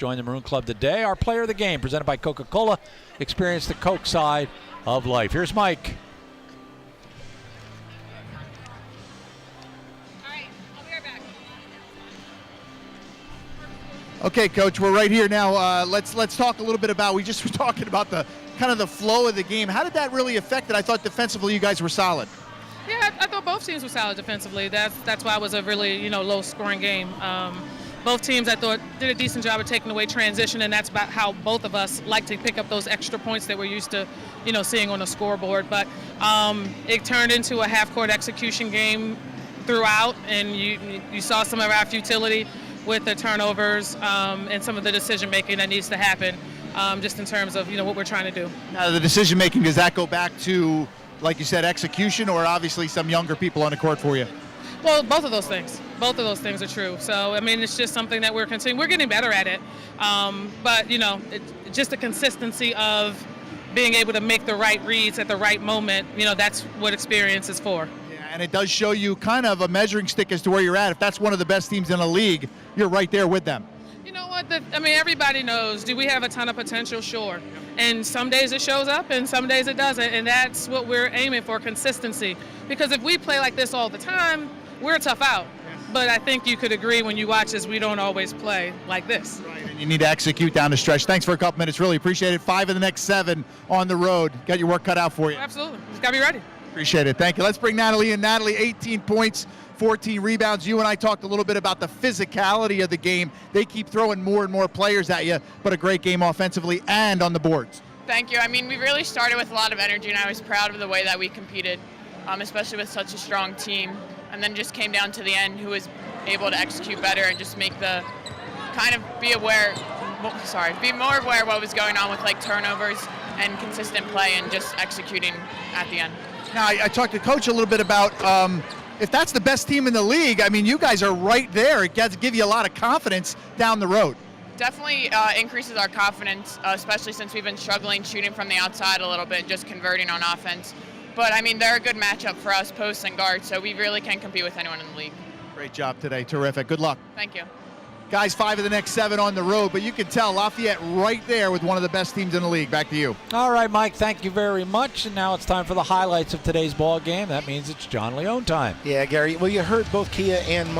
join the Maroon Club today. Our player of the game, presented by Coca-Cola. Experience the Coke side of life. Here's Mike. All right, I'll be right back. Okay, Coach, we're right here now. Let's talk a little bit about, we just were talking about the kind of the flow of the game. How did that really affect it? I thought defensively you guys were solid. Yeah, I thought both teams were solid defensively. That's why it was a really low-scoring game. Both teams, I thought, did a decent job of taking away transition, and that's about how both of us like to pick up those extra points that we're used to, seeing on the scoreboard. But it turned into a half-court execution game throughout, and you saw some of our futility with the turnovers and some of the decision-making that needs to happen, just in terms of what we're trying to do. Now, the decision-making, does that go back to, like you said, execution, or obviously some younger people on the court for you? Well, both of those things. Both of those things are true. So, it's just something that we're continuing. We're getting better at it. But, it's just the consistency of being able to make the right reads at the right moment. That's what experience is for. Yeah, and it does show you kind of a measuring stick as to where you're at. If that's one of the best teams in the league, you're right there with them. You know what? Everybody knows. Do we have a ton of potential? Sure. And some days it shows up and some days it doesn't. And that's what we're aiming for, consistency. Because if we play like this all the time, we're a tough out. But I think you could agree when you watch us, we don't always play like this. Right, and you need to execute down the stretch. Thanks for a couple minutes. Really appreciate it. 5 of the next 7 on the road. Got your work cut out for you. Absolutely. Just got to be ready. Appreciate it. Thank you. Let's bring Natalie in. Natalie, 18 points, 14 rebounds. You and I talked a little bit about the physicality of the game. They keep throwing more and more players at you, but a great game offensively and on the boards. Thank you. We really started with a lot of energy, and I was proud of the way that we competed, especially with such a strong team. And then just came down to the end, who was able to execute better and just make the be more aware of what was going on with turnovers and consistent play and just executing at the end. Now, I talked to Coach a little bit about if that's the best team in the league, you guys are right there. It does give you a lot of confidence down the road. Definitely increases our confidence, especially since we've been struggling shooting from the outside a little bit, just converting on offense. But, they're a good matchup for us, posts and guards, so we really can compete with anyone in the league. Great job today. Terrific. Good luck. Thank you. Guys, 5 of the next 7 on the road, but you can tell Lafayette right there with one of the best teams in the league. Back to you. All right, Mike, thank you very much. And now it's time for the highlights of today's ball game. That means it's John Leone time. Yeah, Gary. Well, you heard both Kia and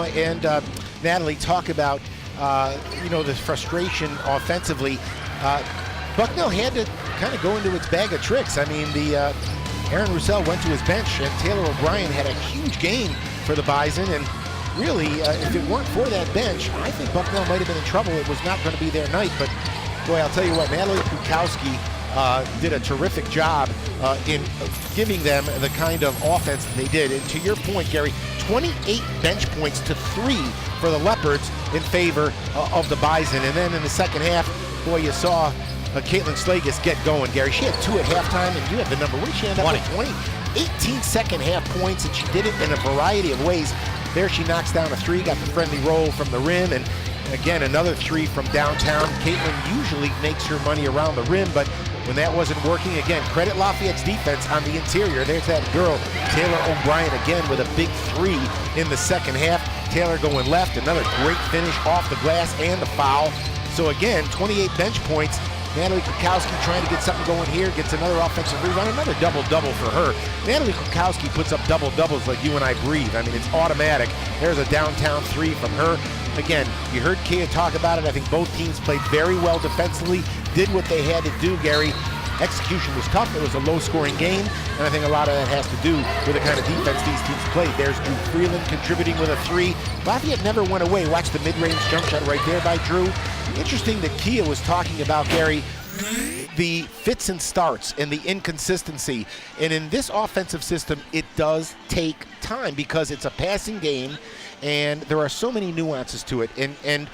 Natalie talk about, the frustration offensively. Bucknell had to kind of go into its bag of tricks. Aaron Roussel went to his bench, and Taylor O'Brien had a huge game for the Bison. And really, if it weren't for that bench, I think Bucknell might have been in trouble. It was not going to be their night. But, boy, I'll tell you what, Natalie Kukowski did a terrific job in giving them the kind of offense that they did. And to your point, Gary, 28 bench points to 3 for the Leopards in favor of the Bison. And then in the second half, boy, you saw Caitlin Slagus get going, Gary. She had 2 at halftime, and you have the number. What did she end up with? 20. 18 second half points, and she did it in a variety of ways. There she knocks down a 3, got the friendly roll from the rim, and again, another 3 from downtown. Caitlin usually makes her money around the rim, but when that wasn't working, again, credit Lafayette's defense on the interior. There's that girl, Taylor O'Brien, again with a big 3 in the second half. Taylor going left, another great finish off the glass and the foul. So again, 28 bench points. Natalie Kukowski trying to get something going here, gets another offensive rebound, another double-double for her. Natalie Kukowski puts up double-doubles like you and I breathe. It's automatic. There's a downtown 3 from her. Again, you heard Kia talk about it. I think both teams played very well defensively, did what they had to do, Gary. Execution was tough. It was a low-scoring game, and I think a lot of that has to do with the kind of defense these teams played. There's Drew Freeland contributing with a 3. Lafayette never went away. Watch the mid-range jump shot right there by Drew. Interesting that Kia was talking about, Gary, the fits and starts and the inconsistency. And in this offensive system, it does take time because it's a passing game, and there are so many nuances to it. And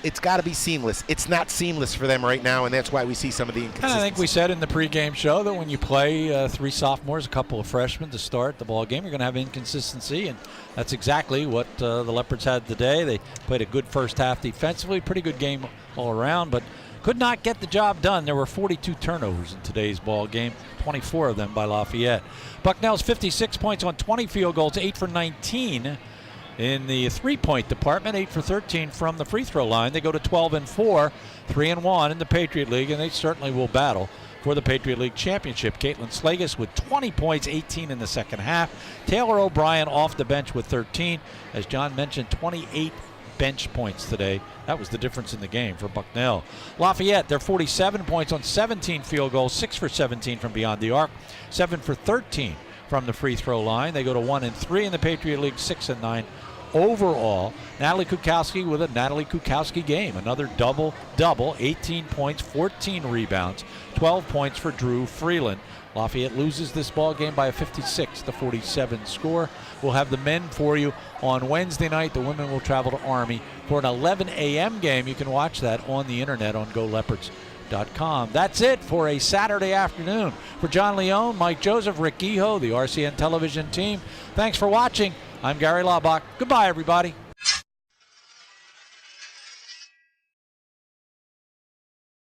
it's got to be seamless. It's not seamless for them right now, and that's why we see some of the inconsistency. And I think we said in the pregame show that when you play 3 sophomores, a couple of freshmen to start the ball game, you're going to have inconsistency, and that's exactly what the Leopards had today. They played a good first half defensively, pretty good game all around, but could not get the job done. There were 42 turnovers in today's ball game, 24 of them by Lafayette. Bucknell's 56 points on 20 field goals, 8 for 19. In the three-point department, 8 for 13 from the free throw line. They go to 12-4, 3-1 in the Patriot League, and they certainly will battle for the Patriot League championship. Caitlin Slagus with 20 points, 18 in the second half. Taylor O'Brien off the bench with 13. As John mentioned, 28 bench points today. That was the difference in the game for Bucknell. Lafayette, they're 47 points on 17 field goals, 6 for 17 from beyond the arc, 7 for 13 from the free throw line. They go to 1-3 in the Patriot League, 6-9 overall. Natalie Kukowski with a Natalie Kukowski game. Another double-double, 18 points, 14 rebounds, 12 points for Drew Freeland. Lafayette loses this ball game by a 56-47 score. We'll have the men for you on Wednesday night. The women will travel to Army for an 11 a.m. game. You can watch that on the internet on GoLeopards.com. That's it for a Saturday afternoon. For John Leone, Mike Joseph, Rick Kehoe, the RCN television team, thanks for watching. I'm Gary Laubach. Goodbye, everybody.